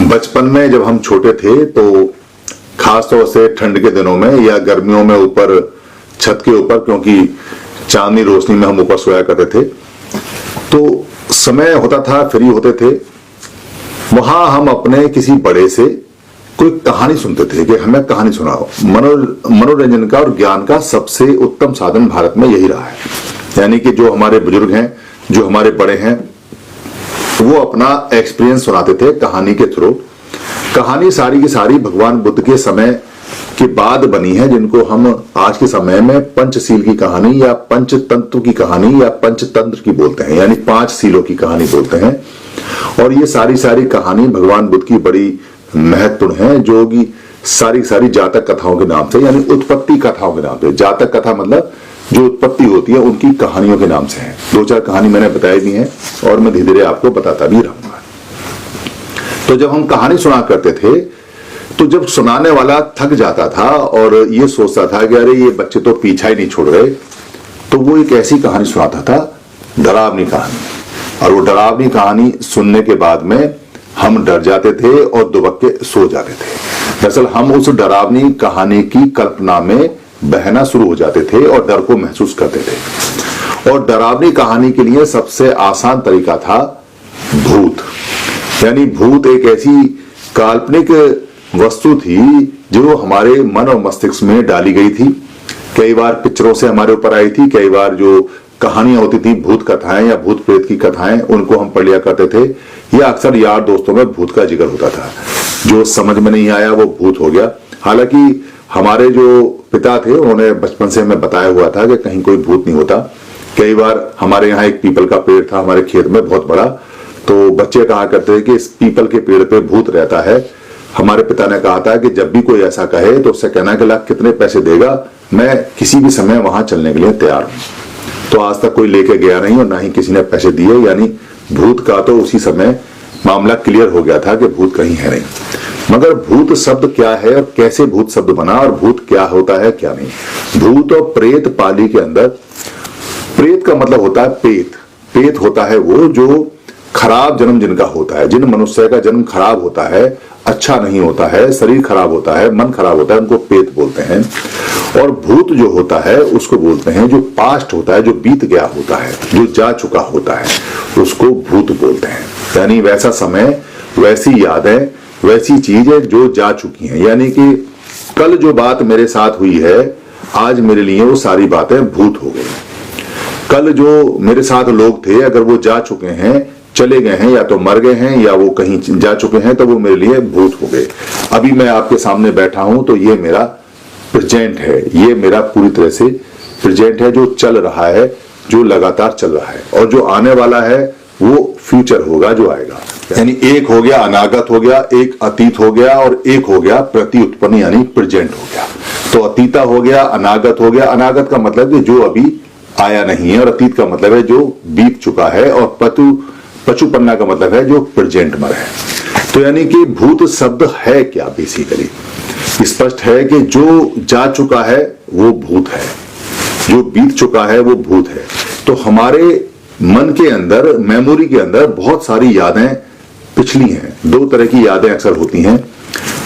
बचपन में जब हम छोटे थे तो खास तौर से ठंड के दिनों में या गर्मियों में ऊपर छत के ऊपर, क्योंकि चांदनी रोशनी में हम ऊपर सोया करते थे, तो समय होता था, फ्री होते थे, वहां हम अपने किसी बड़े से कोई कहानी सुनते थे कि हमें कहानी सुनाओ। मनोरंजन का और ज्ञान का सबसे उत्तम साधन भारत में यही रहा है। यानी कि जो हमारे बुजुर्ग हैं, जो हमारे बड़े हैं, वो अपना एक्सपीरियंस सुनाते थे कहानी के थ्रू। कहानी सारी की सारी भगवान बुद्ध के समय के बाद बनी है, जिनको हम आज के समय में पंचशील की कहानी या पंचतंत्र की कहानी या पंचतंत्र की बोलते हैं, यानी 5 शीलों की कहानी बोलते हैं। और ये सारी कहानी भगवान बुद्ध की बड़ी महत्वपूर्ण है, जो कि सारी जातक कथाओं के नाम से, यानी उत्पत्ति कथाओं के नाम से। जातक कथा मतलब जो उत्पत्ति होती है उनकी कहानियों के नाम से है। 2-4 कहानी मैंने बताई भी हैं और मैं धीरे धीरे आपको बताता भी रहूंगा। तो जब हम कहानी सुना करते थे तो जब सुनाने वाला थक जाता था और ये सोचता था कि अरे ये बच्चे तो पीछा ही नहीं छोड़ रहे, तो वो एक ऐसी कहानी सुनाता था, डरावनी कहानी। और वो डरावनी कहानी सुनने के बाद में हम डर जाते थे और दुबक के सो जाते थे। दरअसल हम उस डरावनी कहानी की कल्पना में बहना शुरू हो जाते थे और डर को महसूस करते थे। और डरावनी कहानी के लिए सबसे आसान तरीका था भूत। यानी भूत एक ऐसी काल्पनिक वस्तु थी जो हमारे मन और मस्तिष्क में डाली गई थी। कई बार पिक्चरों से हमारे ऊपर आई थी, कई बार जो कहानियां होती थी, भूत कथाएं या भूत प्रेत की कथाएं, उनको हम पढ़ लिया करते थे। या अक्सर यार दोस्तों में भूत का जिक्र होता था। जो समझ में नहीं आया वो भूत हो गया। हालांकि हमारे जो पिता थे उन्होंने बचपन से हमें बताया हुआ था कि कहीं कोई भूत नहीं होता। कई बार हमारे यहाँ एक पीपल का पेड़ था हमारे खेत में, बहुत बड़ा, तो बच्चे कहा करते थे कि इस पीपल के पेड़ पे भूत रहता है। हमारे पिता ने कहा था कि जब भी कोई ऐसा कहे तो उससे कहना कि लाख कितने पैसे देगा, मैं किसी भी समय वहां चलने के लिए तैयार हूं। तो आज तक कोई लेके गया नहीं और ना ही किसी ने पैसे दिए। यानी भूत का तो उसी समय मामला क्लियर हो गया था कि भूत कहीं है नहीं। मगर भूत शब्द क्या है और कैसे भूत शब्द बना और भूत क्या होता है क्या नहीं। भूत और प्रेत पाली के अंदर, प्रेत का मतलब होता है पेत। पेत होता है वो जो खराब जन्म जिनका होता है, जिन मनुष्य का जन्म खराब होता है, अच्छा नहीं होता है, शरीर खराब होता है, मन खराब होता है, उनको पेत बोलते हैं। और भूत जो होता है उसको बोलते हैं जो पास्ट होता है, जो बीत गया होता है, जो जा चुका होता है, उसको भूत बोलते हैं। यानी वैसा समय, वैसी यादें, वैसी चीजें जो जा चुकी हैं। यानी कि कल जो बात मेरे साथ हुई है, आज मेरे लिए वो सारी बातें भूत हो गई। कल जो मेरे साथ लोग थे, अगर वो जा चुके हैं, चले गए हैं, या तो मर गए हैं या वो कहीं जा चुके हैं, तो वो मेरे लिए भूत हो गए। अभी मैं आपके सामने बैठा हूं तो ये मेरा प्रेजेंट है, ये मेरा पूरी तरह से प्रेजेंट है, जो चल रहा है, जो लगातार चल रहा है। और जो आने वाला है वो फ्यूचर होगा, जो आएगा। यानी एक हो गया अनागत हो गया, एक अतीत हो गया और एक हो गया प्रति उत्पन्न यानी प्रेजेंट हो गया। तो अतीता हो गया, अनागत हो गया। अनागत का मतलब है जो अभी आया नहीं है, और अतीत का मतलब है जो बीत चुका है, और पचुपन्ना का मतलब है जो प्रेजेंट में है। तो यानी कि भूत शब्द है क्या, बेसिकली स्पष्ट है कि जो जा चुका है वो भूत है, जो बीत चुका है वो भूत है। तो हमारे मन के अंदर, मेमोरी के अंदर बहुत सारी यादें पिछली हैं। 2 तरह की यादें अक्सर होती हैं,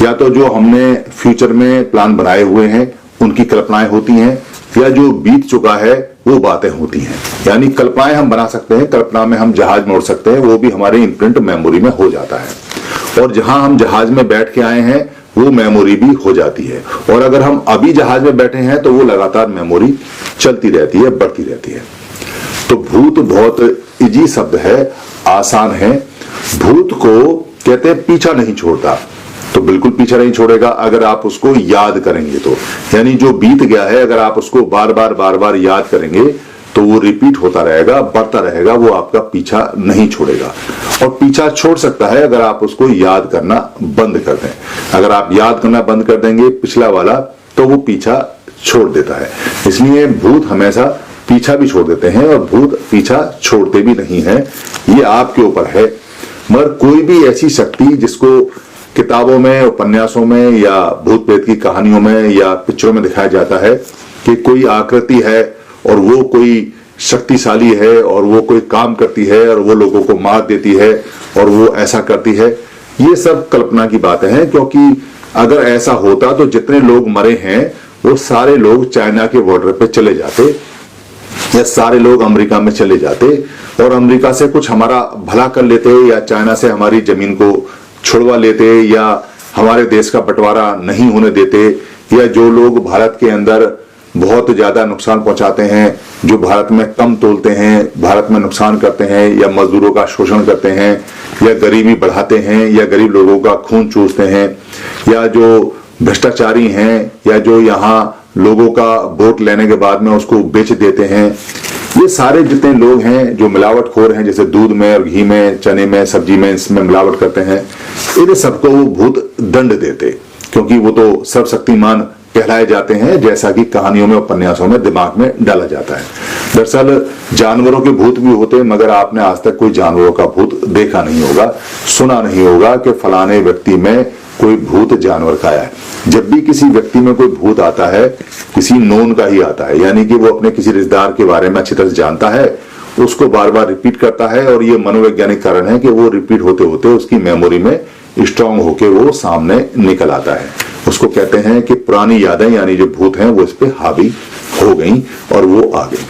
या तो जो हमने फ्यूचर में प्लान बनाए हुए हैं उनकी कल्पनाएं होती हैं, या जो बीत चुका है वो बातें होती हैं। यानी कल्पनाएं हम बना सकते हैं, कल्पना में हम जहाज में उड़ सकते हैं, वो भी हमारे इम्प्रिंट मेमोरी में हो जाता है। और जहां हम जहाज में बैठ के आए हैं वो मेमोरी भी हो जाती है। और अगर हम अभी जहाज में बैठे हैं तो वो लगातार मेमोरी चलती रहती है, बढ़ती रहती है। तो भूत बहुत इजी शब्द है, आसान है। भूत को कहते हैं पीछा नहीं छोड़ता, तो बिल्कुल पीछा नहीं छोड़ेगा अगर आप उसको याद करेंगे तो। यानी जो बीत गया है अगर आप उसको बार बार याद करेंगे तो वो रिपीट होता रहेगा, बढ़ता रहेगा, वो आपका पीछा नहीं छोड़ेगा। और पीछा छोड़ सकता है अगर आप उसको याद करना बंद कर दें। अगर आप याद करना बंद कर देंगे पिछला वाला, तो वो पीछा छोड़ देता है। इसलिए भूत हमेशा पीछा भी छोड़ देते हैं और भूत पीछा छोड़ते भी नहीं है। ये आपके ऊपर है। मगर कोई भी ऐसी शक्ति जिसको किताबों में, उपन्यासों में या भूत प्रेत की कहानियों में या पिक्चरों में दिखाया जाता है कि कोई आकृति है और वो कोई शक्तिशाली है और वो कोई काम करती है और वो लोगों को मार देती है और वो ऐसा करती है, ये सब कल्पना की बातें हैं। क्योंकि अगर ऐसा होता तो जितने लोग मरे हैं वो सारे लोग चाइना के बॉर्डर पे चले जाते या सारे लोग अमेरिका में चले जाते और अमेरिका से कुछ हमारा भला कर लेते या चाइना से हमारी जमीन को छुड़वा लेते या हमारे देश का बंटवारा नहीं होने देते, या जो लोग भारत के अंदर बहुत ज्यादा नुकसान पहुंचाते हैं, जो भारत में कम तोलते हैं, भारत में नुकसान करते हैं या मजदूरों का शोषण करते हैं या गरीबी बढ़ाते हैं या गरीब लोगों का खून चूसते हैं या जो भ्रष्टाचारी हैं या जो यहाँ लोगों का वोट लेने के बाद में उसको बेच देते हैं, ये सारे जितने लोग हैं जो मिलावटखोर हैं, जैसे दूध में और घी में, चने में, सब्जी में, इसमें मिलावट करते हैं, इन सबको वो भूत दंड देते, क्योंकि वो तो सर्वशक्तिमान कहलाए जाते हैं, जैसा कि कहानियों में, उपन्यासों में दिमाग में डाला जाता है। दरअसल जानवरों के भूत भी होते हैं, मगर आपने आज तक कोई जानवरों का भूत देखा नहीं होगा, सुना नहीं होगा कि फलाने व्यक्ति में कोई भूत जानवर का है। जब भी किसी व्यक्ति में कोई भूत आता है, किसी नोन का ही आता है, यानी कि वो अपने किसी रिश्तेदार के बारे में अच्छी तरह से जानता है, उसको बार बार रिपीट करता है और ये मनोवैज्ञानिक कारण है कि वो रिपीट होते होते उसकी मेमोरी में स्ट्रांग होके वो सामने निकल आता है। उसको कहते हैं कि पुरानी यादें यानी जो भूत हैं वो इस पे हावी हो गई और वो आ गई।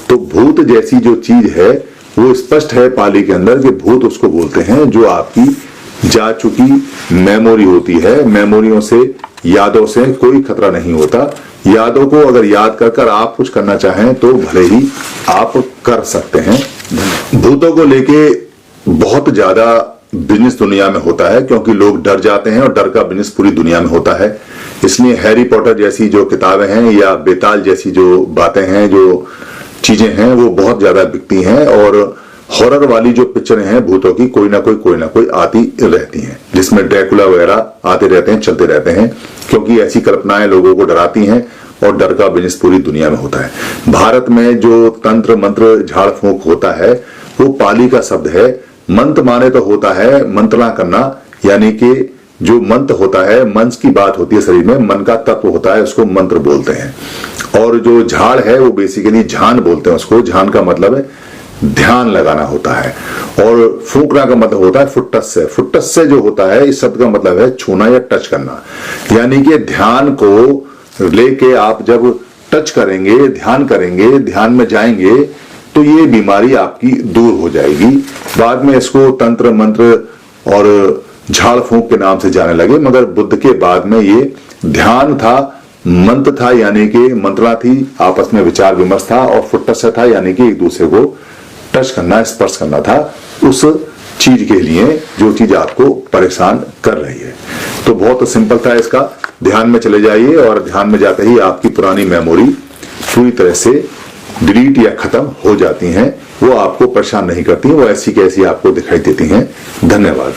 तो भूत जैसी जो चीज है वो स्पष्ट है पाली के अंदर कि भूत उसको बोलते हैं जो आपकी जा चुकी मेमोरी होती है। मेमोरियों से, यादों से कोई खतरा नहीं होता। यादों को अगर याद कर कर आप कुछ करना चाहें तो भले ही आप कर सकते हैं। भूतों को लेके बहुत ज्यादा बिजनेस दुनिया में होता है, क्योंकि लोग डर जाते हैं और डर का बिजनेस पूरी दुनिया में होता है। इसलिए हैरी पॉटर जैसी जो किताबें हैं या बेताल जैसी जो बातें हैं, जो चीजें हैं, वो बहुत ज्यादा बिकती हैं। और हॉरर वाली जो पिक्चरें हैं भूतों की, कोई ना कोई आती रहती हैं, जिसमें ड्रैकुला वगैरह आते रहते हैं, चलते रहते हैं, क्योंकि ऐसी कल्पनाएं लोगों को डराती हैं और डर का बिजनेस पूरी दुनिया में होता है। भारत में जो तंत्र मंत्र झाड़ फूंक होता है वो पाली का शब्द है। मंत्र माने तो होता है मंत्रणा करना, यानी कि जो मंत्र होता है, मंच की बात होती है शरीर में, मन का तत्व होता है, उसको मंत्र बोलते हैं। और जो झाड़ है वो बेसिकली झान बोलते हैं उसको। झान का मतलब है ध्यान लगाना होता है और फूंकना का मतलब होता है फुट्टस से। फुट्टस से जो होता है इस शब्द का मतलब है छूना या टच करना, यानी कि ध्यान को लेके आप जब टच करेंगे, ध्यान करेंगे, ध्यान में जाएंगे तो ये बीमारी आपकी दूर हो जाएगी। बाद में इसको तंत्र मंत्र और झाड़ फूंक के नाम से जाने लगे, मगर बुद्ध के बाद में ये ध्यान था, मंत्र था, यानी कि मंत्रणा थी, आपस में विचार विमर्श था, और फुट्टस था यानी कि एक दूसरे को टच करना, स्पर्श करना था उस चीज के लिए जो चीज आपको परेशान कर रही है। तो बहुत सिंपल था इसका। ध्यान में चले जाइए और ध्यान में जाते ही आपकी पुरानी मेमोरी पूरी तरह से डिलीट या खत्म हो जाती हैं। वो आपको परेशान नहीं करती, वो ऐसी कैसी आपको दिखाई देती हैं। धन्यवाद।